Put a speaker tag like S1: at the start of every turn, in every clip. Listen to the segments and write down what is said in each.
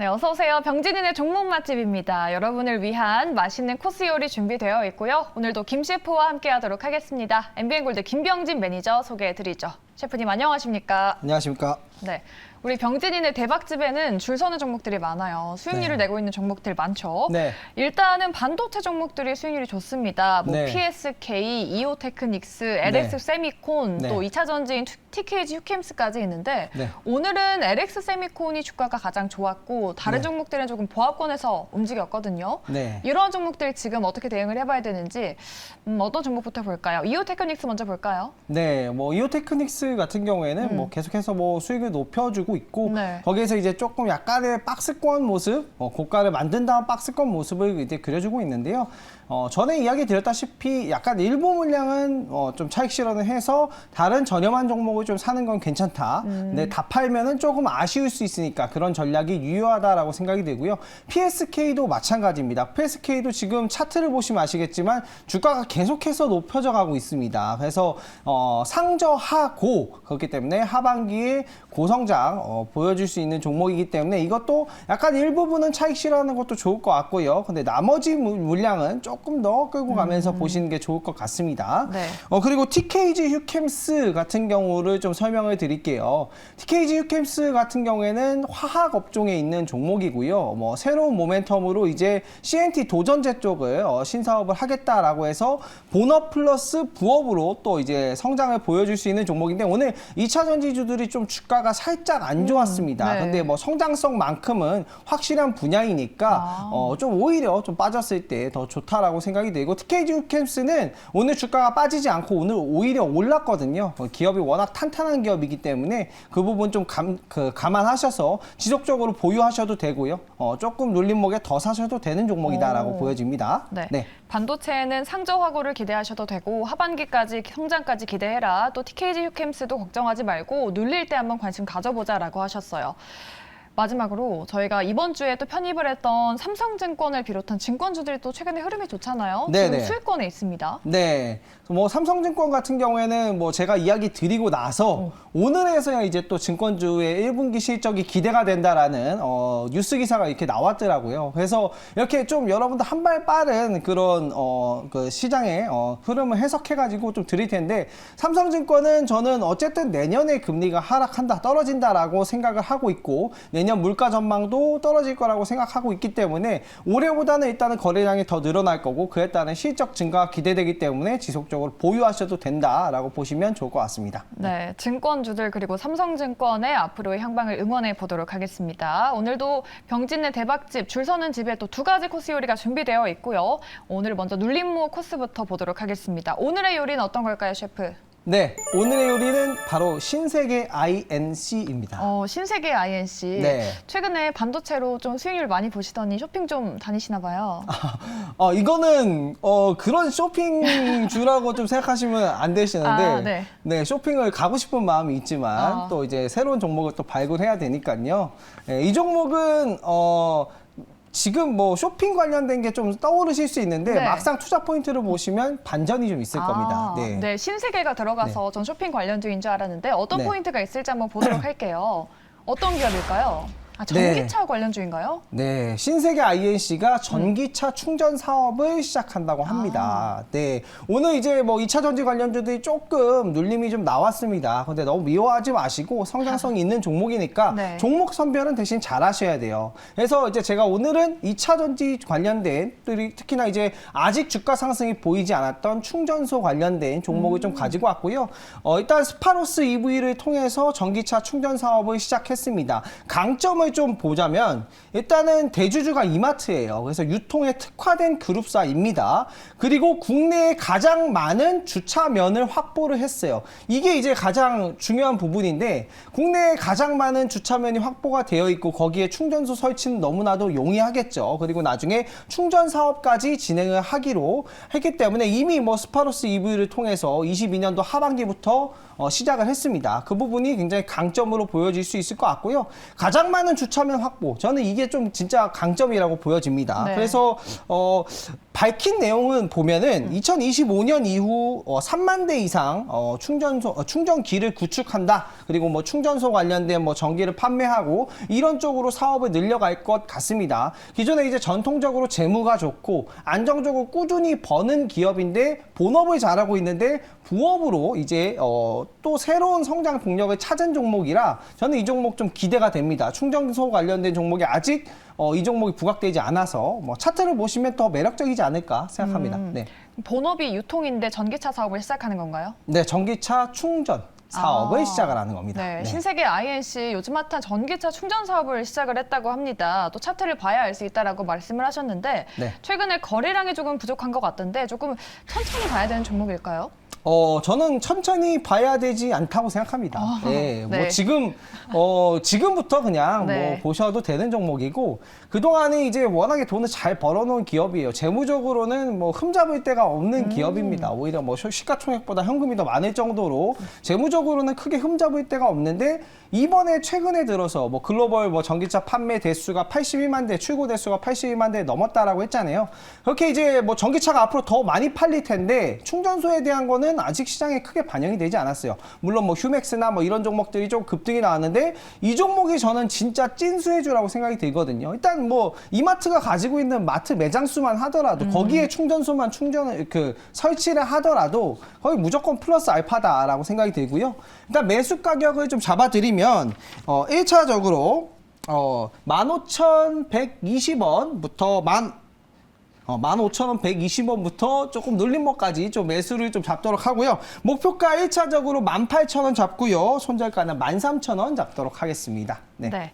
S1: 네, 어서 오세요. 병진이네 종목 맛집입니다. 여러분을 위한 맛있는 코스 요리 준비되어 있고요. 오늘도 김 셰프와 함께하도록 하겠습니다. MBN골드 김병진 매니저 소개해드리죠. 셰프님 안녕하십니까?
S2: 안녕하십니까?
S1: 네, 우리 병진이네 대박집에는 줄 서는 종목들이 많아요. 수익률을 내고 있는 종목들 많죠.
S2: 네.
S1: 일단은 반도체 종목들이 수익률이 좋습니다. 뭐
S2: 네.
S1: PSK, 이오테크닉스, LX 세미콘,
S2: 네.
S1: 또 2차 전지인 TKG 휴캠스까지 있는데
S2: 네.
S1: 오늘은 LX 세미콘이 주가가 가장 좋았고 다른
S2: 네.
S1: 종목들은 조금 보합권에서 움직였거든요.
S2: 네.
S1: 이런 종목들 지금 어떻게 대응을 해봐야 되는지 어떤 종목부터 볼까요? 이오테크닉스 먼저 볼까요?
S2: 네, 뭐 이오테크닉스 같은 경우에는 뭐 계속해서 뭐 수익을 높여주고 있고
S1: 네.
S2: 거기에서 이제 조금 약간의 박스권 모습, 고가를 만든 다음 박스권 모습을 이제 그려주고 있는데요. 전에 이야기 드렸다시피 약간 일부 물량은 좀 차익 실현을 해서 다른 저렴한 종목을 좀 사는 건 괜찮다. 근데 다 팔면은 조금 아쉬울 수 있으니까 그런 전략이 유효하다라고 생각이 되고요. PSK도 마찬가지입니다. PSK도 지금 차트를 보시면 아시겠지만 주가가 계속해서 높여져 가고 있습니다. 그래서 상저하고 그렇기 때문에 하반기에 고성장 보여줄 수 있는 종목이기 때문에 이것도 약간 일부분은 차익 실현하는 것도 좋을 것 같고요. 근데 나머지 물량은 조금 더 끌고 가면서 보시는 게 좋을 것 같습니다.
S1: 네.
S2: 그리고 TKG 휴캠스 같은 경우를 좀 설명을 드릴게요. TKG 휴캠스 같은 경우에는 화학 업종에 있는 종목이고요. 뭐 새로운 모멘텀으로 이제 CNT 도전제 쪽을 신사업을 하겠다라고 해서 본업 플러스 부업으로 또 이제 성장을 보여줄 수 있는 종목인데 오늘 2차 전지주들이 좀 주가가 살짝 안 좋았습니다.
S1: 네.
S2: 근데 뭐 성장성만큼은 확실한 분야이니까 좀 오히려 좀 빠졌을 때 더 좋다라고 생각이 되고 TKG 휴캠스는 오늘 주가가 빠지지 않고 오늘 오히려 올랐거든요. 기업이 워낙 탄탄한 기업이기 때문에 그 부분 좀 감안하셔서 지속적으로 보유하셔도 되고요. 조금 눌림목에 더 사셔도 되는 종목이다라고 보여집니다.
S1: 네.
S2: 네.
S1: 반도체는 상저하고를 기대하셔도 되고 하반기까지 성장까지 기대해라. 또 TKG 휴캠스도 걱정하지 말고 눌릴 때 한번 관심 가져보자라고 하셨어요. 마지막으로 저희가 이번 주에 또 편입을 했던 삼성증권을 비롯한 증권주들이 또 최근에 흐름이 좋잖아요.
S2: 네네.
S1: 지금 수익권에 있습니다.
S2: 네. 뭐 삼성증권 같은 경우에는 뭐 제가 이야기 드리고 나서 오늘에서야 이제 또 증권주의 1분기 실적이 기대가 된다라는 뉴스 기사가 이렇게 나왔더라고요. 그래서 이렇게 좀 여러분들 한 발 빠른 그런 그 시장의 흐름을 해석해가지고 좀 드릴 텐데 삼성증권은 저는 어쨌든 내년에 금리가 하락한다, 떨어진다라고 생각을 하고 있고 내년 물가 전망도 떨어질 거라고 생각하고 있기 때문에 올해보다는 일단은 거래량이 더 늘어날 거고 그에 따른 실적 증가가 기대되기 때문에 지속적으로 보유하셔도 된다라고 보시면 좋을 것 같습니다.
S1: 네, 증권주들 그리고 삼성증권의 앞으로의 향방을 응원해 보도록 하겠습니다. 오늘도 병진의 대박집, 줄 서는 집에 또 두 가지 코스 요리가 준비되어 있고요. 오늘 먼저 눌림목 코스부터 보도록 하겠습니다. 오늘의 요리는 어떤 걸까요, 셰프?
S2: 네, 오늘의 요리는 바로 신세계 INC입니다.
S1: 신세계 INC.
S2: 네.
S1: 최근에 반도체로 좀 수익률 많이 보시더니 쇼핑 좀 다니시나 봐요.
S2: 이거는 그런 쇼핑주라고 좀 생각하시면 안 되시는데 네, 쇼핑을 가고 싶은 마음이 있지만 또 이제 새로운 종목을 또 발굴해야 되니까요. 네, 이 종목은 지금 뭐 쇼핑 관련된 게 좀 떠오르실 수 있는데 막상 투자 포인트를 보시면 반전이 좀 있을 겁니다. 네.
S1: 네, 신세계가 들어가서 전 쇼핑 관련주인 줄 알았는데 어떤 포인트가 있을지 한번 보도록 할게요. 어떤 기업일까요? 전기차 관련주인가요?
S2: 네, 신세계 INC가 전기차 충전 사업을 시작한다고 합니다. 네, 오늘 이제 뭐 2차 전지 관련주들이 조금 눌림이 좀 나왔습니다. 근데 너무 미워하지 마시고 성장성이 있는 종목이니까 종목 선별은 대신 잘 하셔야 돼요. 그래서 이제 제가 오늘은 2차 전지 관련된 특히나 이제 아직 주가 상승이 보이지 않았던 충전소 관련된 종목을 좀 가지고 왔고요. 일단 스파로스 EV를 통해서 전기차 충전 사업을 시작했습니다. 강점을 좀 보자면 일단은 대주주가 이마트예요. 그래서 유통에 특화된 그룹사입니다. 그리고 국내에 가장 많은 주차면을 확보를 했어요. 이게 이제 가장 중요한 부분인데 국내에 가장 많은 주차면이 확보가 되어 있고 거기에 충전소 설치는 너무나도 용이하겠죠. 그리고 나중에 충전 사업까지 진행을 하기로 했기 때문에 이미 뭐 스파로스 EV를 통해서 22년도 하반기부터 시작을 했습니다. 그 부분이 굉장히 강점으로 보여질 수 있을 것 같고요. 가장 많은 주차면 확보, 저는 이게 좀 진짜 강점이라고 보여집니다. 그래서 밝힌 내용은 보면은 2025년 이후 3만 대 이상 충전기를 구축한다. 그리고 뭐 충전소 관련된 뭐 전기를 판매하고 이런 쪽으로 사업을 늘려갈 것 같습니다. 기존에 이제 전통적으로 재무가 좋고 안정적으로 꾸준히 버는 기업인데 본업을 잘하고 있는데 부업으로 이제 또 새로운 성장 동력을 찾은 종목이라 저는 이 종목 좀 기대가 됩니다. 충전소 관련된 종목이 아직 이 종목이 부각되지 않아서 뭐 차트를 보시면 더 매력적이지 않을까 생각합니다. 네.
S1: 본업이 유통인데 전기차 사업을 시작하는 건가요?
S2: 네, 전기차 충전 사업을 시작을 하는 겁니다.
S1: 네,
S2: 네.
S1: 신세계 INC 요즘 핫한 전기차 충전 사업을 시작을 했다고 합니다. 또 차트를 봐야 알 수 있다라고 말씀을 하셨는데
S2: 네.
S1: 최근에 거래량이 조금 부족한 것 같던데 조금 천천히 봐야 되는 종목일까요?
S2: 저는 천천히 봐야 되지 않다고 생각합니다. 네,
S1: 네.
S2: 뭐 지금부터 그냥
S1: 네.
S2: 뭐 보셔도 되는 종목이고 그동안에 이제 워낙에 돈을 잘 벌어놓은 기업이에요. 재무적으로는 뭐 흠잡을 데가 없는 기업입니다. 오히려 뭐 시가총액보다 현금이 더 많을 정도로 재무적으로는 크게 흠잡을 데가 없는데 이번에 최근에 들어서 뭐 글로벌 뭐 전기차 판매 대수가 82만 대, 출고 대수가 82만 대 넘었다라고 했잖아요. 그렇게 이제 뭐 전기차가 앞으로 더 많이 팔릴 텐데 충전소에 대한 거는 아직 시장에 크게 반영이 되지 않았어요. 물론 뭐 휴맥스나 뭐 이런 종목들이 좀 급등이 나왔는데 이 종목이 저는 진짜 찐수혜주라고 생각이 들거든요. 일단 뭐 이마트가 가지고 있는 마트 매장 수만 하더라도 거기에 충전소만 설치를 하더라도 거의 무조건 플러스 알파다라고 생각이 들고요. 일단 매수 가격을 좀 잡아드리면 1차적으로 15,120원부터 15,120원부터 조금 눌림목까지 좀 매수를 좀 잡도록 하고요. 목표가 1차적으로 18,000원 잡고요. 손절가는 13,000원 잡도록 하겠습니다. 네.
S1: 네.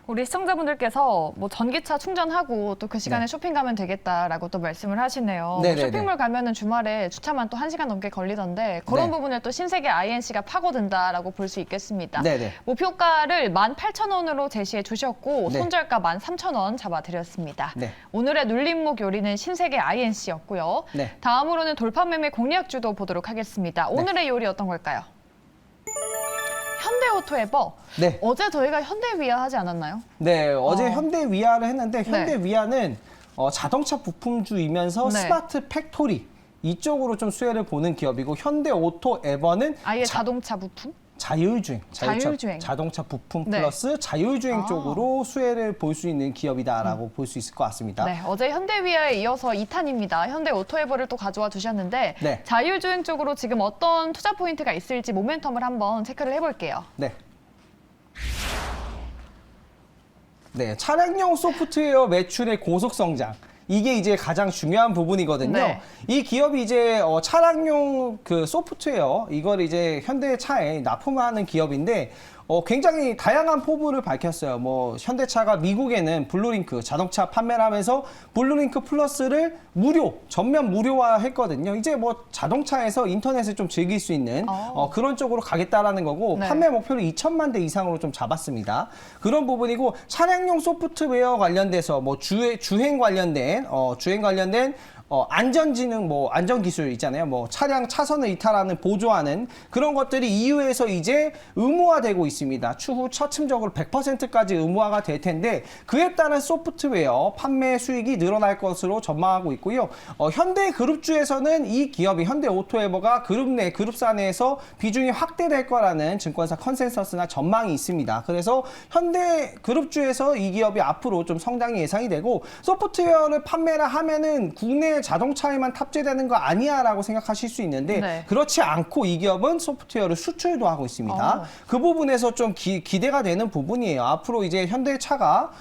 S1: 우리 시청자분들께서 뭐 전기차 충전하고 또 그 시간에
S2: 네.
S1: 쇼핑 가면 되겠다라고 또 말씀을 하시네요.
S2: 네네네.
S1: 쇼핑몰 가면은 주말에 주차만 또 1시간 넘게 걸리던데 그런
S2: 네.
S1: 부분을 또 신세계 INC가 파고든다라고 볼 수 있겠습니다.
S2: 네네.
S1: 목표가를 18,000원으로 제시해 주셨고
S2: 네.
S1: 손절가 13,000원 잡아드렸습니다.
S2: 네.
S1: 오늘의 눌림목 요리는 신세계 INC였고요.
S2: 네.
S1: 다음으로는 돌파 매매 공략주도 보도록 하겠습니다. 오늘의 요리 어떤 걸까요? 현대오토에버.
S2: 네.
S1: 어제 저희가 현대위아 하지 않았나요?
S2: 네, 어제 현대위아를 했는데
S1: 네.
S2: 현대위아는 자동차 부품주이면서
S1: 네.
S2: 스마트 팩토리 이쪽으로 좀 수혜를 보는 기업이고 현대오토에버는
S1: 아예 자동차 부품?
S2: 자율주행,
S1: 자율주행.
S2: 자동차 부품
S1: 네.
S2: 플러스 자율주행
S1: 아.
S2: 쪽으로 수혜를 볼 수 있는 기업이다라고 볼 수 있을 것 같습니다.
S1: 네, 어제 현대위아에 이어서 2탄입니다. 현대오토에버를 또 가져와 주셨는데
S2: 네.
S1: 자율주행 쪽으로 지금 어떤 투자 포인트가 있을지 모멘텀을 한번 체크를 해볼게요.
S2: 네. 네, 차량용 소프트웨어 매출의 고속 성장. 이게 이제 가장 중요한 부분이거든요.
S1: 네.
S2: 이 기업이 이제 차량용 그 소프트웨어 이걸 이제 현대차에 납품하는 기업인데 굉장히 다양한 포부를 밝혔어요. 뭐 현대차가 미국에는 블루링크 자동차 판매를 하면서 블루링크 플러스를 전면 무료화했거든요. 이제 뭐 자동차에서 인터넷을 좀 즐길 수 있는 그런 쪽으로 가겠다라는 거고
S1: 네.
S2: 판매 목표를 2천만 대 이상으로 좀 잡았습니다. 그런 부분이고 차량용 소프트웨어 관련돼서 뭐 주행 관련된 안전지능, 안전기술 있잖아요. 뭐 차량 차선을 이탈하는 보조하는 그런 것들이 EU에서 이제 의무화되고 있습니다. 추후 차츰적으로 100%까지 의무화가 될 텐데 그에 따른 소프트웨어 판매 수익이 늘어날 것으로 전망하고 있고요. 현대그룹주에서는 이 기업이 현대오토에버가 그룹사 내에서 비중이 확대될 거라는 증권사 컨센서스나 전망이 있습니다. 그래서 현대그룹주에서 이 기업이 앞으로 좀 성장이 예상이 되고 소프트웨어를 판매를 하면은 국내 자동차에만 탑재되는 거 아니야라고 생각하실 수 있는데
S1: 네.
S2: 그렇지 않고 이 기업은 소프트웨어를 수출도 하고 있습니다. 그 부분에서 좀 기대가 되는 부분이에요. 앞으로 이제 현대차가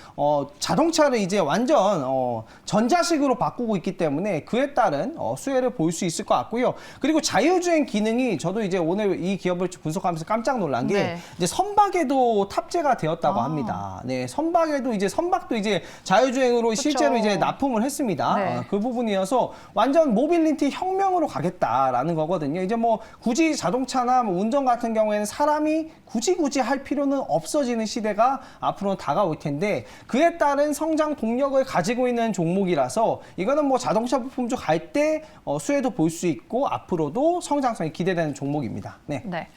S2: 자동차를 이제 완전 전자식으로 바꾸고 있기 때문에 그에 따른 수혜를 볼 수 있을 것 같고요. 그리고 자율주행 기능이 저도 이제 오늘 이 기업을 분석하면서 깜짝 놀란 게
S1: 네.
S2: 이제 선박에도 탑재가 되었다고 합니다. 네, 선박도 이제 자율주행으로 실제로 이제 납품을 했습니다.
S1: 네.
S2: 그 부분이어서 완전 모빌리티 혁명으로 가겠다라는 거거든요. 이제 뭐 굳이 자동차나 뭐 운전 같은 경우에는 사람이 굳이 할 필요는 없어지는 시대가 앞으로 다가올 텐데 그에 따른 성장 동력을 가지고 있는 종목이라서 이거는 뭐 자동차 부품주 갈 때 수혜도 볼 수 있고 앞으로도 성장성이 기대되는 종목입니다. 네.
S1: 네.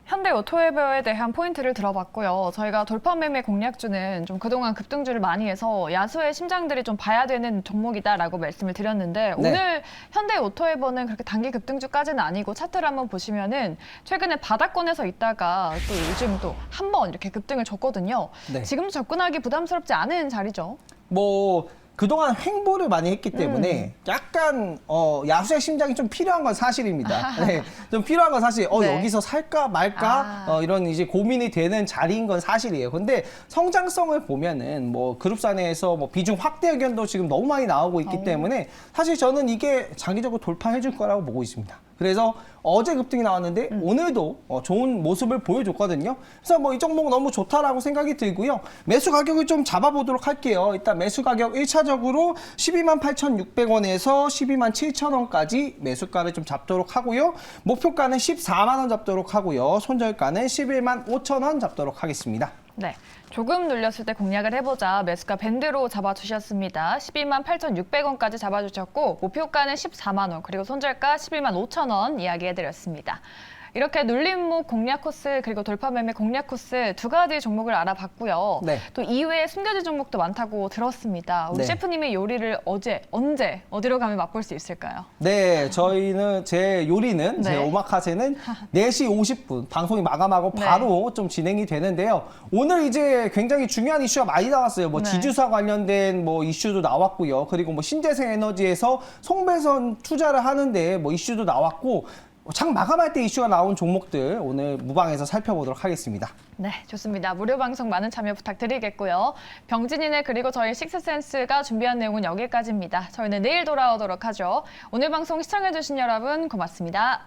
S1: 현대 오토웨어에 대한 포인트를 들어봤고요. 저희가 돌파 매매 공략주는 좀 그동안 급등주를 많이 해서 야수의 심장들이 좀 봐야 되는 종목이다라고 말씀을 드렸는데
S2: 네.
S1: 오늘 현대 오토웨어는 그렇게 단기 급등주까지는 아니고 차트를 한번 보시면은 최근에 바닥권에서 있다가 또 요즘 또 한 번 이렇게 급등을 줬거든요.
S2: 네.
S1: 지금 접근하기 부담스럽지 않은 자리죠.
S2: 뭐 그동안 횡보를 많이 했기 때문에 약간 야수의 심장이 좀 필요한 건 사실입니다. 네, 좀 필요한 건 사실.
S1: 네.
S2: 여기서 살까 말까 이런 이제 고민이 되는 자리인 건 사실이에요. 근데 성장성을 보면은 뭐 그룹사 내에서 뭐 비중 확대 의견도 지금 너무 많이 나오고 있기 때문에 사실 저는 이게 장기적으로 돌파해 줄 거라고 보고 있습니다. 그래서 어제 급등이 나왔는데 오늘도 좋은 모습을 보여줬거든요. 그래서 뭐 이 종목 너무 좋다라고 생각이 들고요. 매수 가격을 좀 잡아보도록 할게요. 일단 매수 가격 1차적으로 128,600원에서 127,000원까지 매수가를 좀 잡도록 하고요. 목표가는 14만 원 잡도록 하고요. 손절가는 115,000원 잡도록 하겠습니다.
S1: 네, 조금 눌렸을 때 공략을 해보자 매수가 밴드로 잡아주셨습니다. 128,600원까지 잡아주셨고 목표가는 14만 원 그리고 손절가 115,000원 이야기해드렸습니다. 이렇게 눌림목 공략 코스 그리고 돌파 매매 공략 코스 두 가지 종목을 알아봤고요.
S2: 네.
S1: 또 이외에 숨겨진 종목도 많다고 들었습니다. 우리
S2: 네.
S1: 셰프님의 요리를 언제 어디로 가면 맛볼 수 있을까요?
S2: 네, 저희는 제 요리는 제
S1: 네.
S2: 오마카세는 4시 50분 방송이 마감하고
S1: 네.
S2: 바로 좀 진행이 되는데요. 오늘 이제 굉장히 중요한 이슈가 많이 나왔어요. 뭐
S1: 네.
S2: 지주사 관련된 뭐 이슈도 나왔고요. 그리고 뭐 신재생 에너지에서 송배선 투자를 하는데 뭐 이슈도 나왔고 장 마감할 때 이슈가 나온 종목들 오늘 무방에서 살펴보도록 하겠습니다.
S1: 네, 좋습니다. 무료 방송 많은 참여 부탁드리겠고요. 병진이네 그리고 저희 식스센스가 준비한 내용은 여기까지입니다. 저희는 내일 돌아오도록 하죠. 오늘 방송 시청해주신 여러분 고맙습니다.